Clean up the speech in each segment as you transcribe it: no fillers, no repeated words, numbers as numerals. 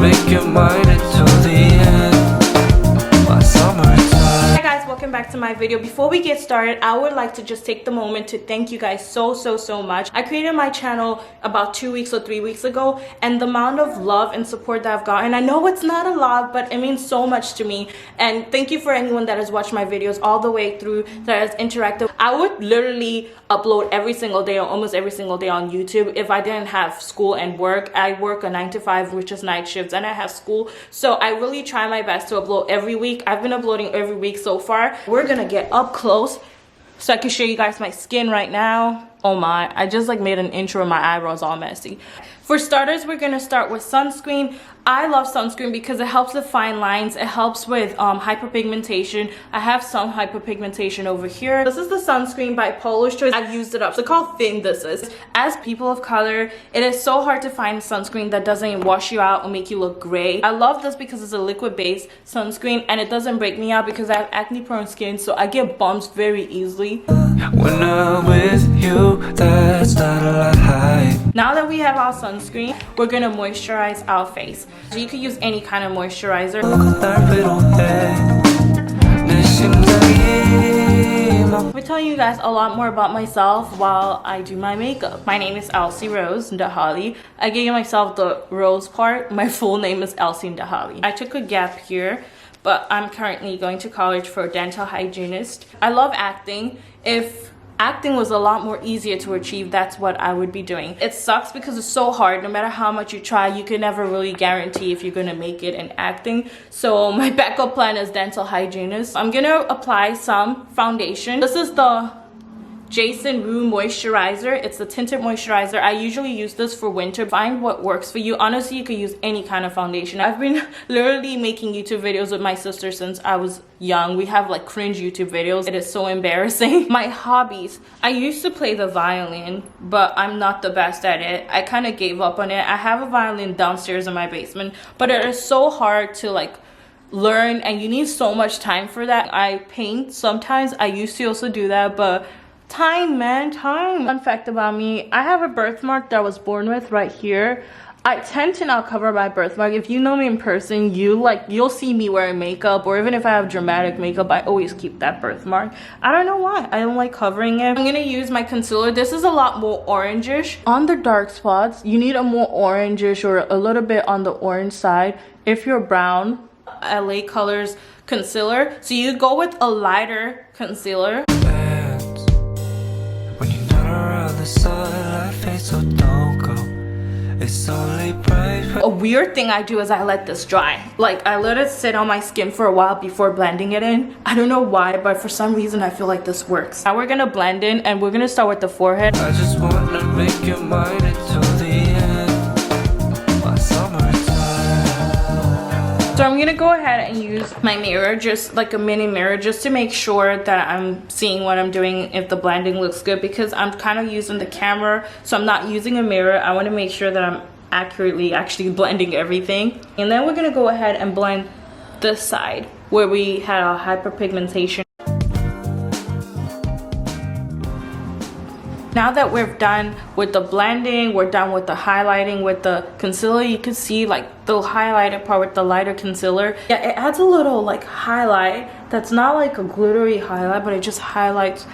make your mind until the end. My summertime. Hi guys, welcome back to my video. Before we get started, I would like to just take the moment to thank you guys so much. I created my channel about 2 weeks or 3 weeks ago, and the amount of love and support that I've gotten, I know it's not a lot, but it means so much to me. And thank you for anyone that has watched my videos all the way through, that has interacted. I would literally upload every single day or almost every single day on YouTube if I didn't have school and work. I work a 9 to 5, which is night shifts, and I have school, so I really try my best to upload every week. I've been uploading every week so far. We're gonna get up close so I can show you guys my skin right now. Oh my, I just like made an intro and my eyebrows all messy. For starters, we're gonna start with sunscreen. I love sunscreen because it helps with fine lines. It helps with hyperpigmentation. I have some hyperpigmentation over here. This is the sunscreen by Paula's Choice. I've used it up. Look how thin this is. As people of color, it is so hard to find sunscreen that doesn't wash you out or make you look gray. I love this because it's a liquid-based sunscreen and it doesn't break me out because I have acne-prone skin, so I get bumps very easily. When I'm with you, that's not a lie. Now that we have our sunscreen, we're gonna moisturize our face. So you can use any kind of moisturizer. I'll be telling you guys a lot more about myself while I do my makeup. My name is Elsy Rose Ndahali. I gave myself the rose part. My full name is Elsy Ndahali. I took a gap here, but I'm currently going to college for a dental hygienist. I love acting. If acting was a lot more easier to achieve, that's what I would be doing. It sucks because it's so hard. No matter how much you try, you can never really guarantee if you're gonna make it in acting. So my backup plan is dental hygienist. I'm gonna apply some foundation. This is the Jason Wu moisturizer. It's a tinted moisturizer. I usually use this for winter. Find what works for you. Honestly, you could use any kind of foundation. I've been literally making YouTube videos with my sister since I was young. We have like cringe YouTube videos. It is so embarrassing. My hobbies. I used to play the violin, but I'm not the best at it. I kind of gave up on it. I have a violin downstairs in my basement, but it is so hard to like learn and you need so much time for that. I paint sometimes. I used to also do that, but time, man, time. Fun fact about me, I have a birthmark that I was born with right here. I tend to not cover my birthmark. If you know me in person, you'll see me wearing makeup, or even if I have dramatic makeup, I always keep that birthmark. I don't know why. I don't like covering it. I'm gonna use my concealer. This is a lot more orangish. On the dark spots, you need a more orangish or a little bit on the orange side. If you're brown, LA Colors concealer. So you go with a lighter concealer. A weird thing I do is I let this dry. Like, I let it sit on my skin for a while before blending it in. I don't know why, but for some reason I feel like this works. Now we're gonna blend in, and we're gonna start with the forehead. I just wanna make your mind until the end. My summertime. So I'm gonna go ahead and use my mirror, just like a mini mirror, just to make sure that I'm seeing what I'm doing, if the blending looks good, because I'm kind of using the camera, so I'm not using a mirror. I want to make sure that I'm accurately actually blending everything. And then we're gonna go ahead and blend this side where we had our hyperpigmentation. Now that we're done with the blending, we're done with the highlighting with the concealer. You can see like the highlighted part with the lighter concealer. Yeah, it adds a little like highlight that's not like a glittery highlight, but it just highlights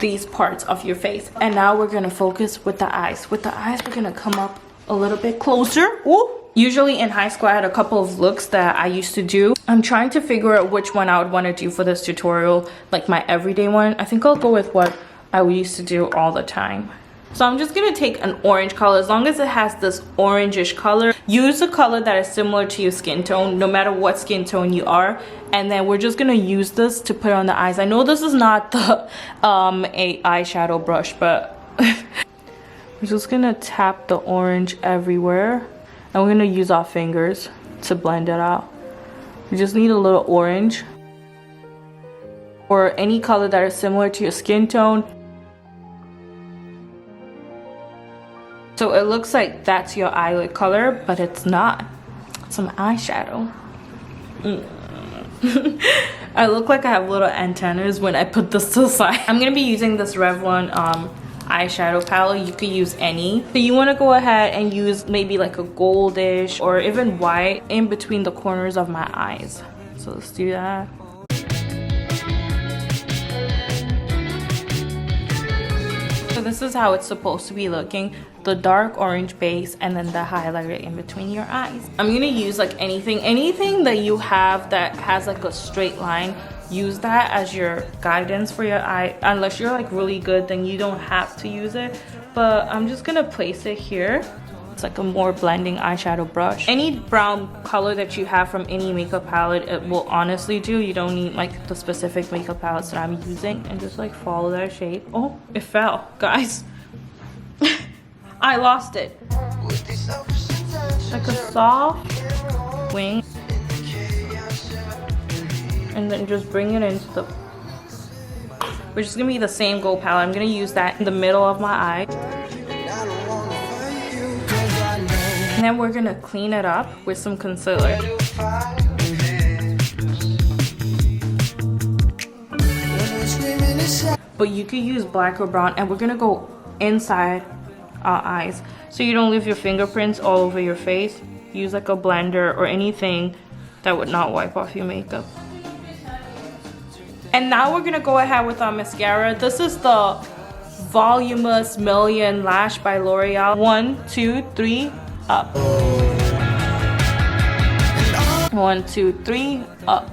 these parts of your face. And now we're gonna focus with the eyes. With the eyes, we're gonna come up a little bit closer. Ooh. Usually in high school, I had a couple of looks that I used to do. I'm trying to figure out which one I would want to do for this tutorial, like my everyday one. I think I'll go with what I used to do all the time. So I'm just gonna take an orange color. As long as it has this orangish color, use a color that is similar to your skin tone, no matter what skin tone you are. And then we're just gonna use this to put on the eyes. I know this is not the a eyeshadow brush, but we're just gonna tap the orange everywhere, and we're gonna use our fingers to blend it out. We just need a little orange or any color that is similar to your skin tone. So it looks like that's your eyelid color, but it's not. It's some eyeshadow. I look like I have little antennas when I put this to the side. I'm gonna be using this Revlon eyeshadow palette. You could use any. So you want to go ahead and use maybe like a goldish or even white in between the corners of my eyes. So let's do that. So this is how it's supposed to be looking. The dark orange base and then the highlighter in between your eyes. I'm gonna use like anything that you have that has like a straight line. Use that as your guidance for your eye. Unless you're like really good, then you don't have to use it. But I'm just gonna place it here. It's like a more blending eyeshadow brush. Any brown color that you have from any makeup palette, it will honestly do. You don't need like the specific makeup palettes that I'm using. And just like follow that shape. Oh, it fell, guys. I lost it. Like a soft wing. And then just bring it into the, which is gonna be the same gold palette. I'm gonna use that in the middle of my eye. And then we're gonna clean it up with some concealer. But you could use black or brown, and we're gonna go inside our eyes so you don't leave your fingerprints all over your face. Use like a blender or anything that would not wipe off your makeup. And now we're gonna go ahead with our mascara. This is the Voluminous Million Lash by L'Oreal. 1, 2, 3, up. 1, 2, 3, up.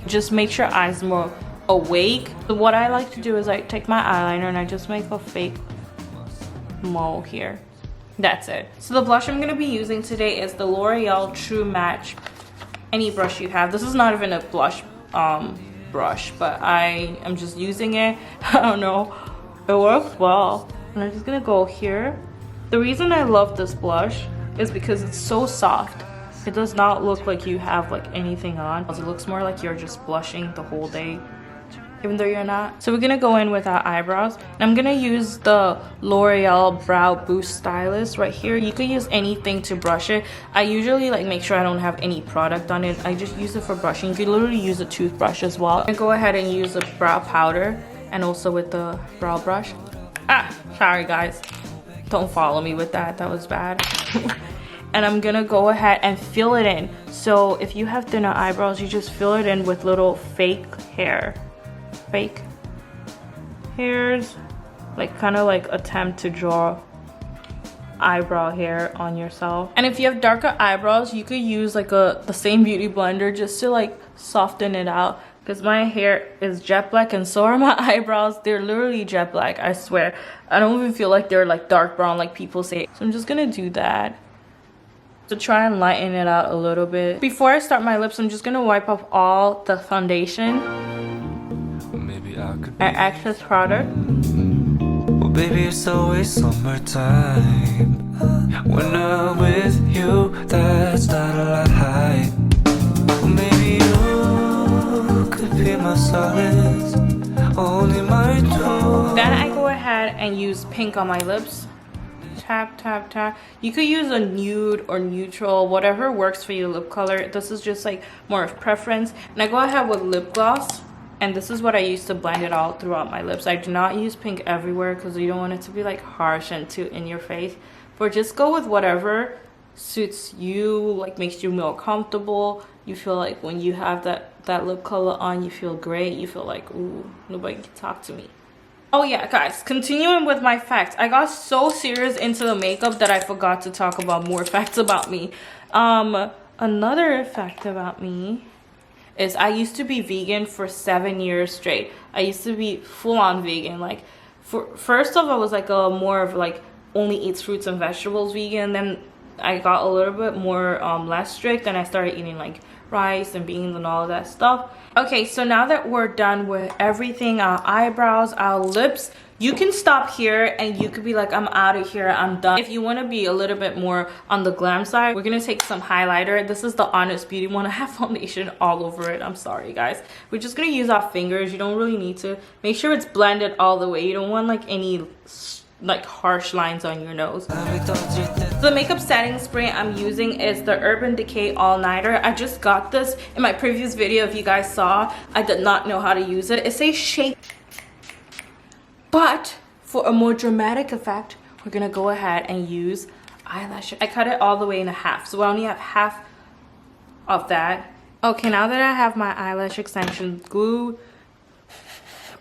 Just make your eyes more awake. So what I like to do is I take my eyeliner and I just make a fake mole here. That's it. So the blush I'm gonna be using today is the L'Oreal True Match. Any brush you have. This is not even a blush brush, but I am just using it. I don't know, it works well. And I'm just gonna go here. The reason I love this blush is because it's so soft. It does not look like you have like anything on. It looks more like you're just blushing the whole day, even though you're not. So we're gonna go in with our eyebrows. And I'm gonna use the L'Oreal Brow Boost Stylist right here. You could use anything to brush it. I usually like make sure I don't have any product on it. I just use it for brushing. You could literally use a toothbrush as well. I'm gonna go ahead and use a brow powder and also with the brow brush. Sorry guys. Don't follow me with that. That was bad. And I'm gonna go ahead and fill it in. So if you have thinner eyebrows, you just fill it in with little fake hairs, like kind of like attempt to draw eyebrow hair on yourself. And if you have darker eyebrows, you could use like the same beauty blender just to like soften it out, because my hair is jet black and so are my eyebrows. They're literally jet black, I swear. I don't even feel like they're like dark brown like people say. So I'm just gonna do that to try and lighten it out a little bit. Before I start my lips, I'm just gonna wipe off all the foundation and excess product. Well, baby, it's always summertime. When I'm with you, that's not a lie. Well, maybe you could be my solace, only my tool. Then I go ahead and use pink on my lips. Tap, tap, tap. You could use a nude or neutral, whatever works for your lip color. This is just like more of preference. And I go ahead with lip gloss. And this is what I use to blend it all throughout my lips. I do not use pink everywhere because you don't want it to be like harsh and too in your face. But just go with whatever suits you, like makes you more comfortable. You feel like when you have that lip color on, you feel great. You feel like, ooh, nobody can talk to me. Oh yeah, guys, continuing with my facts. I got so serious into the makeup that I forgot to talk about more facts about me. Another fact about me is I used to be vegan for 7 years straight. I used to be full-on vegan. Like, first off, I was like a more of like only eats fruits and vegetables vegan. Then I got a little bit more less strict, and I started eating like rice and beans and all of that stuff. Okay, so now that we're done with everything, our eyebrows, our lips, you can stop here and you could be like, I'm out of here, I'm done. If you want to be a little bit more on the glam side, we're gonna take some highlighter. This is the Honest Beauty one. I have foundation all over it. I'm sorry guys. We're just gonna use our fingers. You don't really need to. Make sure it's blended all the way. You don't want like any like harsh lines on your nose. The makeup setting spray I'm using is the Urban Decay All Nighter. I just got this in my previous video. If you guys saw, I did not know how to use it. It says shake, but For a more dramatic effect, we're gonna go ahead and use eyelash. I cut it all the way in half, so I only have half of that. Okay, now that I have my eyelash extension glue,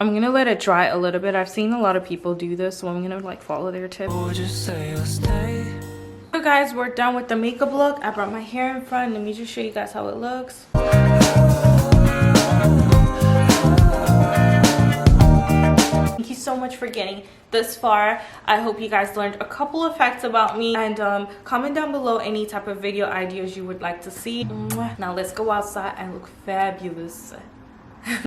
I'm gonna let it dry a little bit. I've seen a lot of people do this, so I'm gonna like follow their tip. Would you say you'll stay? So guys, we're done with the makeup look. I brought my hair in front. Let me just show you guys how it looks. Thank you so much for getting this far. I hope you guys learned a couple of facts about me, and comment down below any type of video ideas you would like to see. Now let's go outside and look fabulous.